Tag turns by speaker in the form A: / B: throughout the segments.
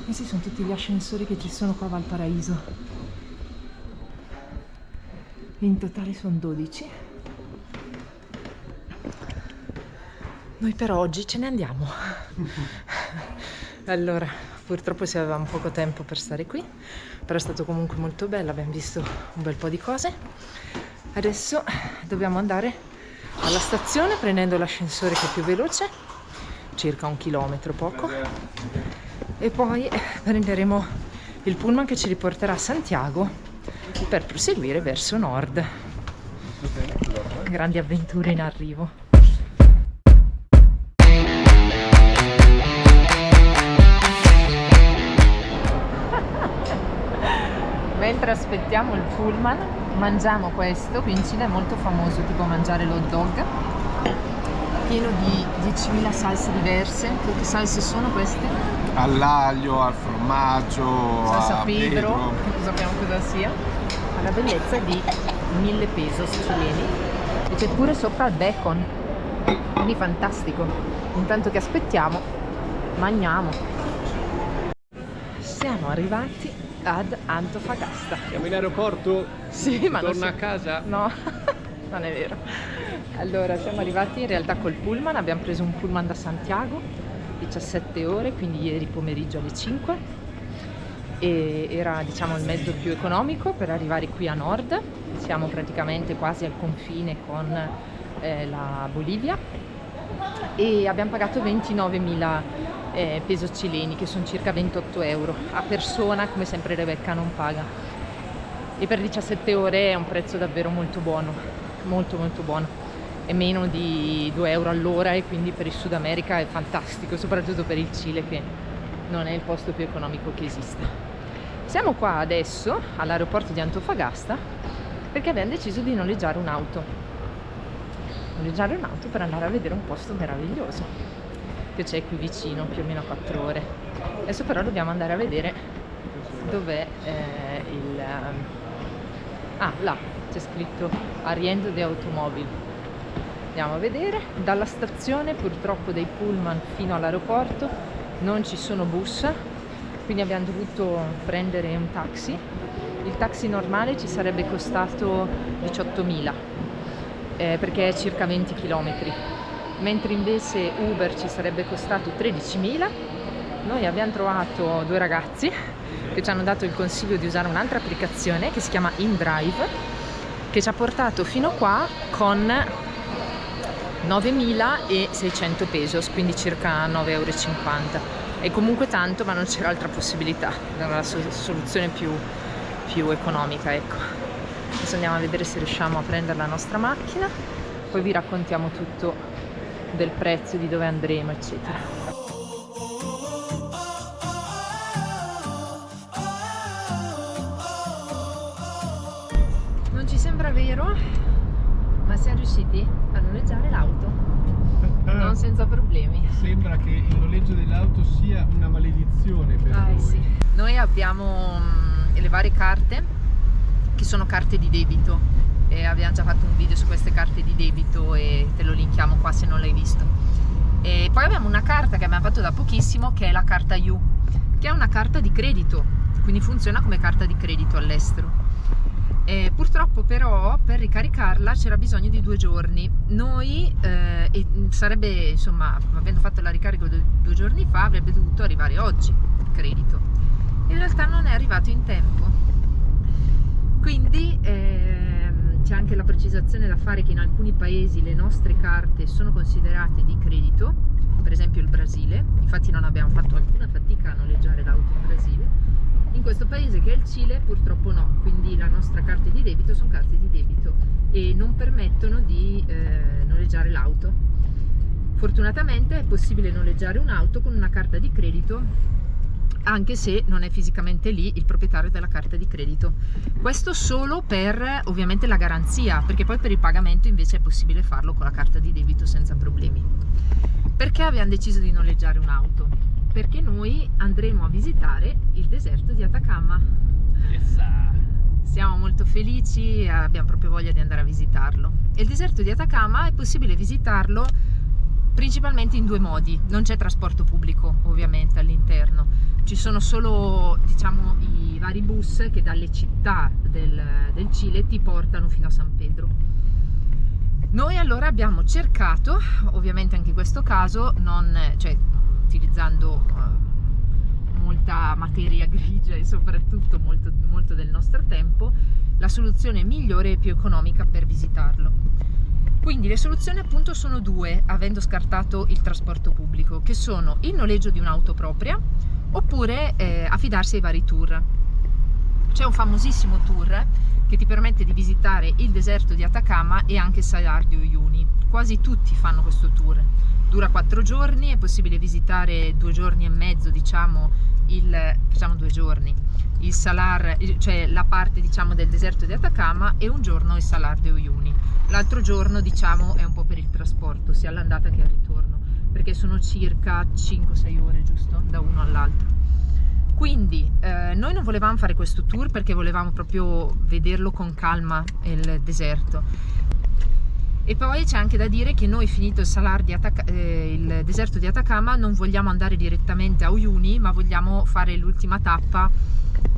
A: Questi sono tutti gli ascensori che ci sono qua a Valparaíso. In totale sono 12. Noi per oggi ce ne andiamo. Allora, purtroppo si aveva poco tempo per stare qui, però è stato comunque molto bello, abbiamo visto un bel po' di cose. Adesso dobbiamo andare alla stazione prendendo l'ascensore che è più veloce, circa 1 chilometro poco, e poi prenderemo il pullman che ci riporterà a Santiago per proseguire verso nord. Grandi avventure in arrivo. Mentre aspettiamo il pullman mangiamo questo, qui in Cina è molto famoso tipo mangiare l'hot dog, pieno di 10.000 salse diverse. Che salse sono queste?
B: All'aglio, al formaggio,
A: Salsa
B: a
A: pedro, che non sappiamo cosa sia. Ha la bellezza di 1.000 pesos cileni e c'è pure sopra il bacon, quindi fantastico. Intanto che aspettiamo, mangiamo. Siamo arrivati ad Antofagasta.
B: Siamo in aeroporto?
A: Sì, ma
B: torna a casa?
A: No, non è vero. Allora, siamo arrivati in realtà col pullman, abbiamo preso un pullman da Santiago, 17 ore, quindi ieri pomeriggio alle 5, e era diciamo il mezzo più economico per arrivare qui a nord. Siamo praticamente quasi al confine con la Bolivia e abbiamo pagato 29.000 pesos cileni, che sono circa 28 euro a persona. Come sempre Rebecca non paga, e per 17 ore è un prezzo davvero molto buono, molto molto buono, è meno di 2 euro all'ora, e quindi per il Sud America è fantastico, soprattutto per il Cile che non è il posto più economico che esista. Siamo qua adesso all'aeroporto di Antofagasta perché abbiamo deciso di noleggiare un'auto per andare a vedere un posto meraviglioso che c'è qui vicino, più o meno a 4 ore. Adesso però dobbiamo andare a vedere dov'è là c'è scritto Arriendo de Automóvil. Andiamo a vedere. Dalla stazione purtroppo dei pullman fino all'aeroporto non ci sono bus, quindi abbiamo dovuto prendere un taxi. Il taxi normale ci sarebbe costato 18.000 perché è circa 20 km, mentre invece Uber ci sarebbe costato 13.000. Noi abbiamo trovato 2 ragazzi che ci hanno dato il consiglio di usare un'altra applicazione che si chiama InDrive, che ci ha portato fino qua con 9.600 pesos, quindi circa 9,50 euro. È comunque tanto, ma non c'era altra possibilità, era la soluzione più economica, ecco. Adesso andiamo a vedere se riusciamo a prendere la nostra macchina, poi vi raccontiamo tutto del prezzo, di dove andremo, eccetera. Non ci sembra vero, ma siamo riusciti a noleggiare l'auto non senza problemi.
B: Sembra che il noleggio dell'auto sia una maledizione per noi.
A: Sì. Noi abbiamo le varie carte che sono carte di debito, e abbiamo già fatto un video su queste carte di debito e te lo linkiamo qua se non l'hai visto. E poi abbiamo una carta che abbiamo fatto da pochissimo, che è la carta U, che è una carta di credito, quindi funziona come carta di credito all'estero. Purtroppo però per ricaricarla c'era bisogno di 2 giorni. Noi sarebbe, insomma, avendo fatto la ricarica 2 giorni fa, avrebbe dovuto arrivare oggi il credito. In realtà non è arrivato in tempo, quindi c'è anche la precisazione da fare che in alcuni paesi le nostre carte sono considerate di credito, per esempio il Brasile. Infatti non abbiamo fatto alcuna fatica a noleggiare l'auto in Brasile. In questo paese che è il Cile purtroppo no, quindi la nostra carta di debito sono carte di debito e non permettono di noleggiare l'auto. Fortunatamente è possibile noleggiare un'auto con una carta di credito, anche se non è fisicamente lì il proprietario della carta di credito. Questo solo per ovviamente la garanzia, perché poi per il pagamento invece è possibile farlo con la carta di debito senza problemi. Perché abbiamo deciso di noleggiare un'auto? Perché noi andremo a visitare il deserto di Atacama.
B: Yes.
A: Siamo molto felici e abbiamo proprio voglia di andare a visitarlo. E il deserto di Atacama è possibile visitarlo principalmente in 2 modi. Non c'è trasporto pubblico ovviamente all'interno, ci sono solo, diciamo, i vari bus che dalle città del Cile ti portano fino a San Pedro. Noi allora abbiamo cercato, ovviamente anche in questo caso, utilizzando molta materia grigia e soprattutto molto del nostro tempo, la soluzione migliore e più economica per visitarlo. Quindi le soluzioni appunto sono due, avendo scartato il trasporto pubblico, che sono il noleggio di un'auto propria oppure affidarsi ai vari tour. C'è un famosissimo tour che ti permette di visitare il deserto di Atacama e anche il Salar de Uyuni. Quasi tutti fanno questo tour. Dura 4 giorni, è possibile visitare 2 giorni e mezzo, facciamo 2 giorni, il Salar, cioè la parte diciamo del deserto di Atacama, e un giorno il Salar de Uyuni. L'altro giorno diciamo è un po' per il trasporto, sia all'andata che al ritorno, perché sono circa 5-6 ore giusto da uno all'altro. Quindi noi non volevamo fare questo tour perché volevamo proprio vederlo con calma il deserto. E poi c'è anche da dire che noi, finito il deserto di Atacama, non vogliamo andare direttamente a Uyuni, ma vogliamo fare l'ultima tappa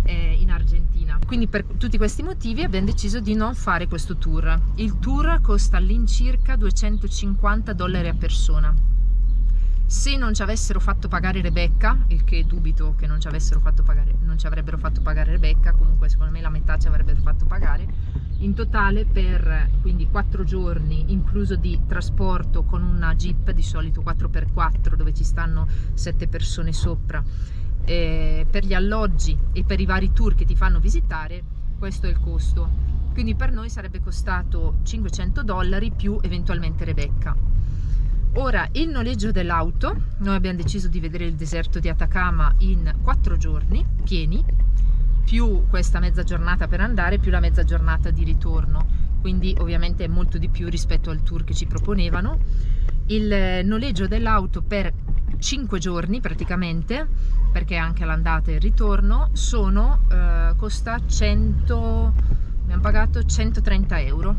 A: in Argentina. Quindi per tutti questi motivi abbiamo deciso di non fare questo tour. Il tour costa all'incirca $250 a persona. Se non ci avessero fatto pagare Rebecca, il che dubito che non ci avrebbero fatto pagare Rebecca, comunque secondo me la metà ci avrebbero fatto pagare, in totale per quindi 4 giorni, incluso di trasporto con una Jeep di solito 4x4 dove ci stanno 7 persone sopra, per gli alloggi e per i vari tour che ti fanno visitare, questo è il costo. Quindi per noi sarebbe costato $500 più eventualmente Rebecca. Ora, il noleggio dell'auto, noi abbiamo deciso di vedere il deserto di Atacama in 4 giorni pieni, più questa mezza giornata per andare, più la mezza giornata di ritorno, quindi ovviamente è molto di più rispetto al tour che ci proponevano. Il noleggio dell'auto per 5 giorni praticamente, perché anche l'andata e il ritorno, costa abbiamo pagato €130.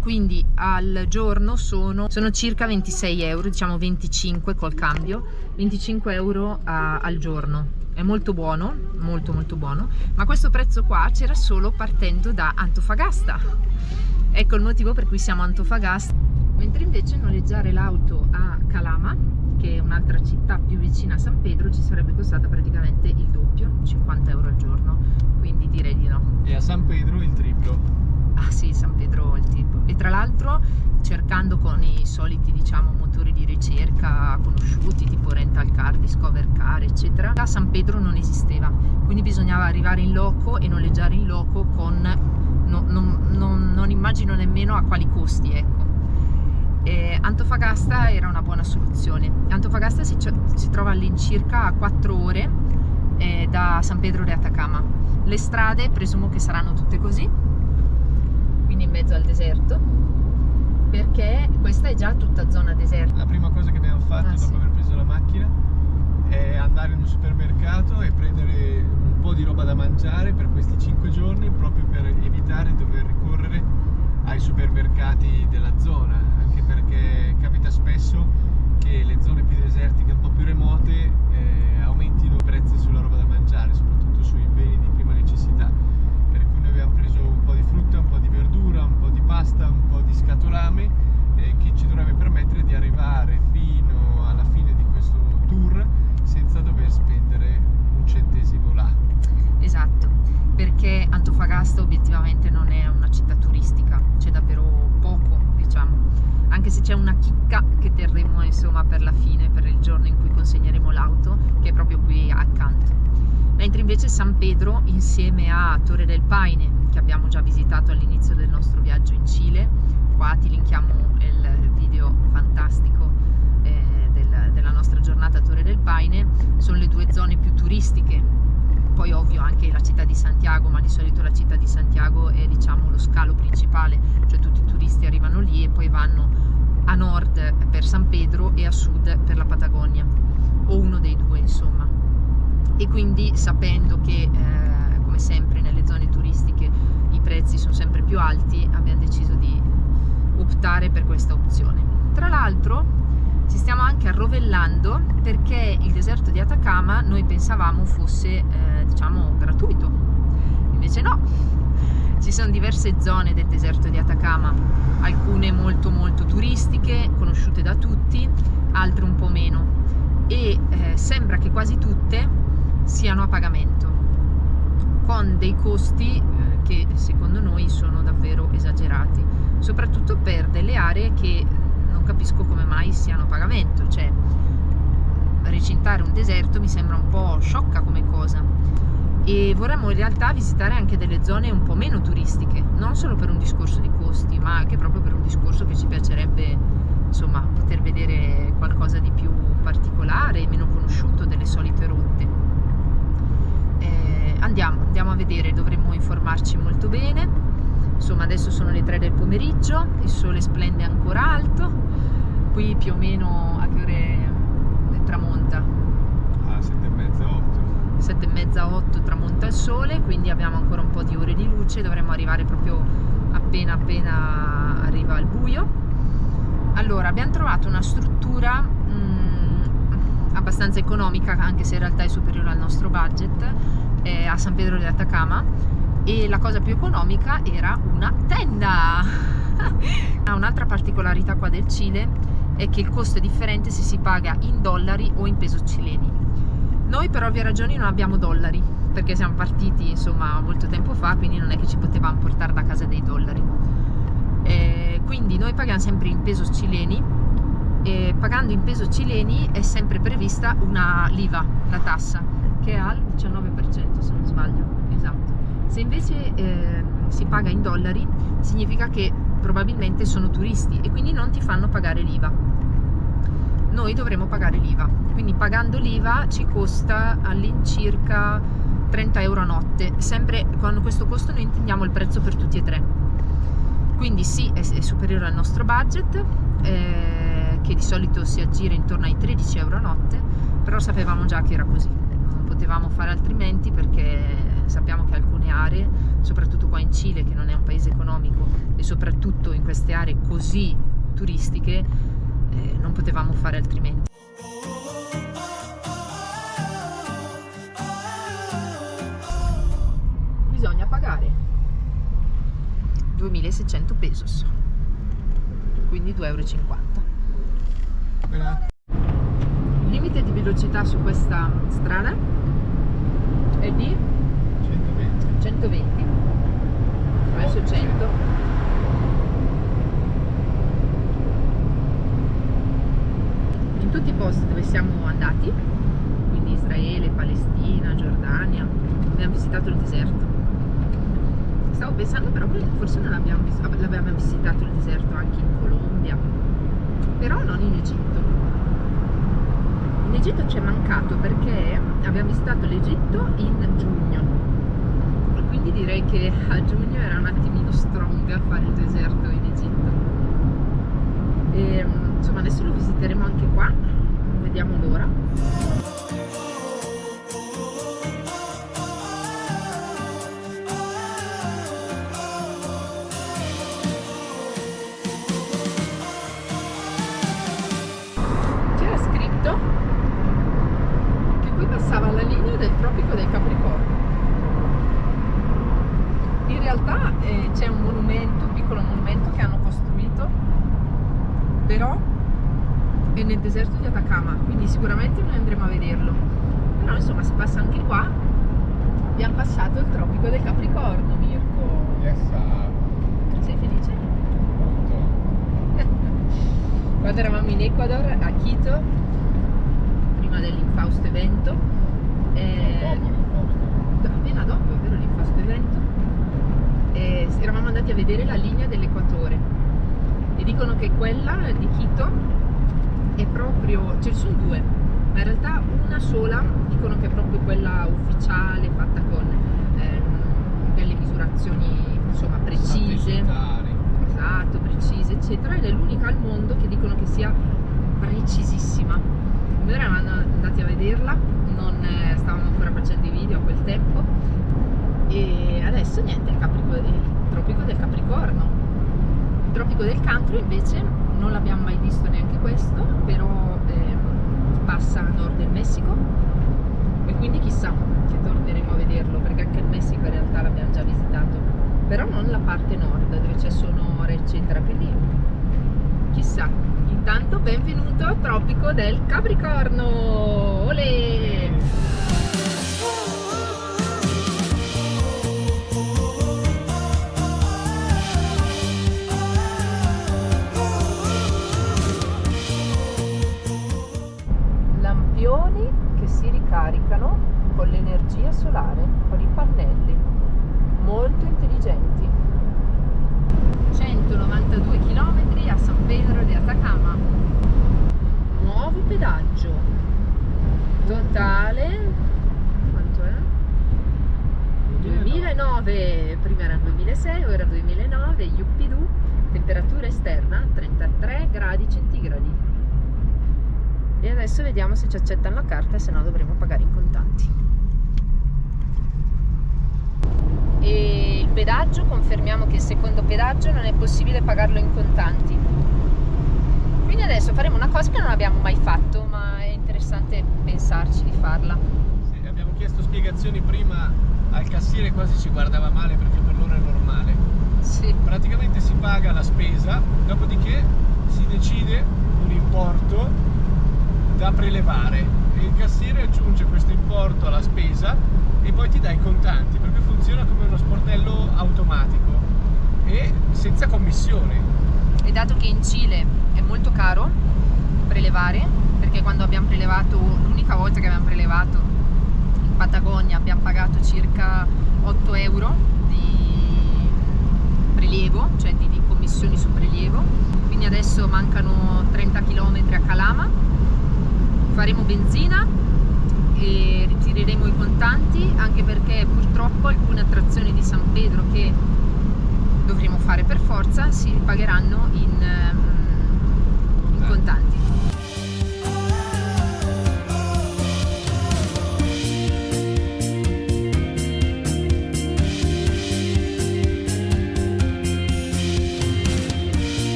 A: Quindi al giorno sono circa €26, diciamo 25 col cambio, €25 al giorno. È molto buono, molto buono, ma questo prezzo qua c'era solo partendo da Antofagasta. Ecco il motivo per cui siamo a Antofagasta. Mentre invece noleggiare l'auto a Calama, che è un'altra città più vicina a San Pedro, ci sarebbe costata praticamente il doppio, €50 al giorno, quindi direi di no.
B: E a San Pedro il triplo.
A: Ah sì, San Pedro il tipo. E tra l'altro cercando con i soliti diciamo motori di ricerca conosciuti tipo Rental Car, Discover Car eccetera, a San Pedro non esisteva, quindi bisognava arrivare in loco e noleggiare in loco con non immagino nemmeno a quali costi, ecco. Antofagasta era una buona soluzione. Antofagasta si trova all'incirca a 4 ore da San Pedro de Atacama. Le strade presumo che saranno tutte così, quindi in mezzo al deserto, perché questa è già tutta zona deserta.
B: La prima cosa che abbiamo fatto dopo aver preso la macchina è andare in un supermercato e prendere un po' di roba da mangiare per questi 5 giorni, proprio per evitare di dover ricorrere ai supermercati della zona, anche perché capita spesso che le zone più desertiche, un po' più remote, aumentino i prezzi sulla roba da mangiare, soprattutto sui beni di prima necessità. Per cui noi abbiamo preso un po' di frutta, un po' di verdura, un po' di pasta, un po' di scatolame, che ci dovrebbe permettere di arrivare fino alla fine di questo tour senza dover spendere un centesimo là.
A: Esatto, perché Antofagasta obiettivamente non è una città turistica, c'è davvero poco, diciamo, anche se c'è una chicca che terremo insomma per la fine, per il giorno in cui consegneremo l'auto, che è proprio qui accanto. Mentre invece San Pedro, insieme a Torre del Paine, che abbiamo già visitato all'inizio del nostro viaggio in Cile, qua ti linkiamo il video fantastico della nostra giornata a Torre del Paine, sono le due zone più turistiche. Poi ovvio anche la città di Santiago, ma di solito la città di Santiago è diciamo lo scalo principale, cioè tutti i turisti arrivano lì e poi vanno a nord per San Pedro e a sud per la Patagonia, o uno dei due insomma. E quindi sapendo che come sempre nelle zone turistiche i prezzi sono sempre più alti, abbiamo deciso di optare per questa opzione. Tra l'altro ci stiamo anche arrovellando perché il deserto di Atacama noi pensavamo fosse diciamo gratuito, invece no. Ci sono diverse zone del deserto di Atacama, alcune molto molto turistiche, conosciute da tutti, altre un po' meno, e sembra che quasi tutte siano a pagamento, con dei costi che secondo noi sono davvero esagerati, soprattutto per delle aree che non capisco come mai siano a pagamento. Cioè, recintare un deserto mi sembra un po' sciocca come cosa, e vorremmo in realtà visitare anche delle zone un po' meno turistiche, non solo per un discorso di costi, ma anche proprio per un discorso che ci piacerebbe, insomma, poter vedere qualcosa di più particolare, meno conosciuto delle solite rotte. Andiamo a vedere, dovremmo informarci molto bene. Insomma, adesso sono le 3 del pomeriggio, il sole splende ancora alto, qui più o meno a che ore tramonta?
B: A 7:30, 8.
A: 7:30, 8 tramonta il sole, quindi abbiamo ancora un po' di ore di luce, dovremmo arrivare proprio appena arriva il buio. Allora, abbiamo trovato una struttura abbastanza economica, anche se in realtà è superiore al nostro budget, a San Pedro de Atacama, e la cosa più economica era una tenda. Un'altra particolarità qua del Cile è che il costo è differente se si paga in dollari o in pesos cileni. Noi per ovvie ragioni non abbiamo dollari, perché siamo partiti insomma molto tempo fa, quindi non è che ci potevamo portare da casa dei dollari, quindi noi paghiamo sempre in pesos cileni, e pagando in pesos cileni è sempre prevista l'IVA, la tassa, che è al 19%, se non sbaglio, esatto. Se invece si paga in dollari, significa che probabilmente sono turisti e quindi non ti fanno pagare l'IVA. Noi dovremo pagare l'IVA, quindi pagando l'IVA ci costa all'incirca 30 euro a notte. Sempre con questo costo noi intendiamo il prezzo per tutti e tre, quindi sì, è superiore al nostro budget, che di solito si aggira intorno ai 13 euro a notte, però sapevamo già che era così, non potevamo fare altrimenti, perché sappiamo che alcune aree, soprattutto qua in Cile, che non è un paese economico, e soprattutto in queste aree così turistiche, non potevamo fare altrimenti. Bisogna pagare 2.600 pesos, quindi 2,50 euro. Il limite di velocità su questa strada è di 120, adesso 100. In tutti i posti dove siamo andati, quindi Israele, Palestina, Giordania, abbiamo visitato il deserto. Stavo pensando però che forse non l'abbiamo visitato il deserto anche in Colombia, però non in Egitto. In Egitto ci è mancato perché abbiamo visitato l'Egitto in giugno, e quindi direi che a giugno era un attimino strong a fare il deserto in Egitto. E, insomma, adesso lo visiteremo anche qua, non vediamo l'ora. C'era scritto che qui passava la linea del tropico del Capricorno. In realtà c'è un monumento, un piccolo monumento che hanno costruito, però è nel deserto di Atacama, quindi sicuramente noi andremo a vederlo. Però insomma, si passa anche qua. Abbiamo passato il tropico del Capricorno, Mirko.
B: Yes,
A: Sei felice?
B: molto.
A: Quando eravamo in Ecuador, a Quito, prima dell'infausto evento,
B: Dopo l'infausto.
A: appena dopo, è vero, l'infausto evento, eravamo andati a vedere la linea dell'equatore, e dicono che quella di Quito è proprio, ce ne sono due, ma in realtà una sola dicono che è proprio quella ufficiale, fatta con delle misurazioni insomma precise, esatto, precise eccetera, ed è l'unica al mondo che dicono che sia precisissima. Noi eravamo andati a vederla, non stavamo ancora facendo i video a quel tempo, e adesso niente, il tropico del Capricorno. Il tropico del Cancro invece non l'abbiamo mai visto neanche questo, però passa a nord del Messico, e quindi sa che torneremo a vederlo, perché anche il Messico in realtà l'abbiamo già visitato, però non la parte nord dove c'è sonore eccetera, quindi chissà. Intanto benvenuto al tropico del Capricorno, olè! Lampioni che si ricaricano con l'energia solare, con i pannelli, molto intelligenti. 192 km a San Pedro de Atacama. Nuovo pedaggio totale, quanto è? 2009, prima era 2006, ora 2009, Yuppidù, temperatura esterna 33 gradi centigradi. E adesso vediamo se ci accettano la carta, se no dovremo pagare in contanti. E il pedaggio, confermiamo che il secondo pedaggio non è possibile pagarlo in contanti. Quindi adesso faremo una cosa che non abbiamo mai fatto, ma è interessante pensarci di farla.
B: Sì, abbiamo chiesto spiegazioni prima al cassiere, quasi ci guardava male perché per loro è normale.
A: Sì.
B: Praticamente si paga la spesa, dopodiché si decide un importo da prelevare e il cassiere aggiunge questo importo alla spesa e poi ti dà i contanti, perché funziona come uno sportello automatico e senza commissioni.
A: E dato che in Cile è molto caro prelevare, perché quando abbiamo prelevato, l'unica volta che abbiamo prelevato in Patagonia abbiamo pagato circa 8 euro di prelievo, cioè di commissioni su prelievo. Quindi adesso mancano 30 km a Calama, faremo benzina e ritireremo i contanti, anche perché purtroppo alcune attrazioni di San Pedro che dovremo fare per forza si pagheranno in contanti.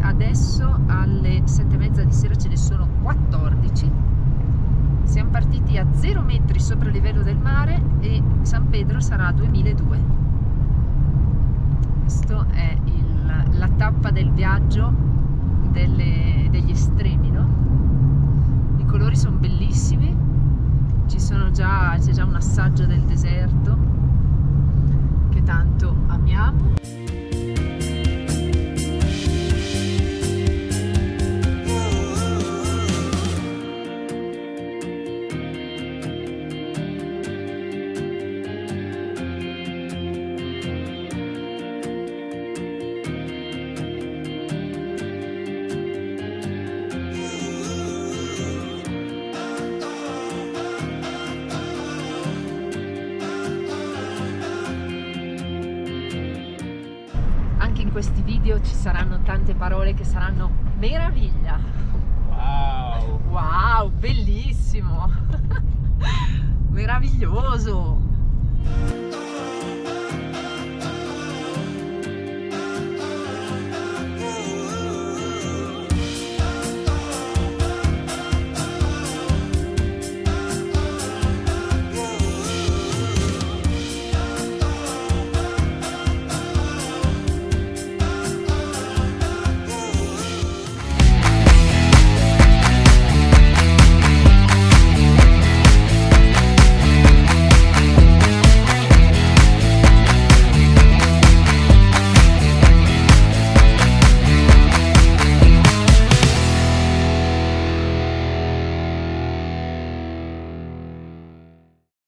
A: Adesso alle 7:30 di sera ce ne sono 14. Siamo partiti a 0 metri sopra il livello del mare e San Pedro sarà a 2002. Questo è la tappa del viaggio degli estremi, no? I colori sono bellissimi, c'è già un assaggio del deserto che tanto amiamo. In questi video ci saranno tante parole che saranno meraviglia.
B: Wow!
A: Wow, bellissimo! Meraviglioso!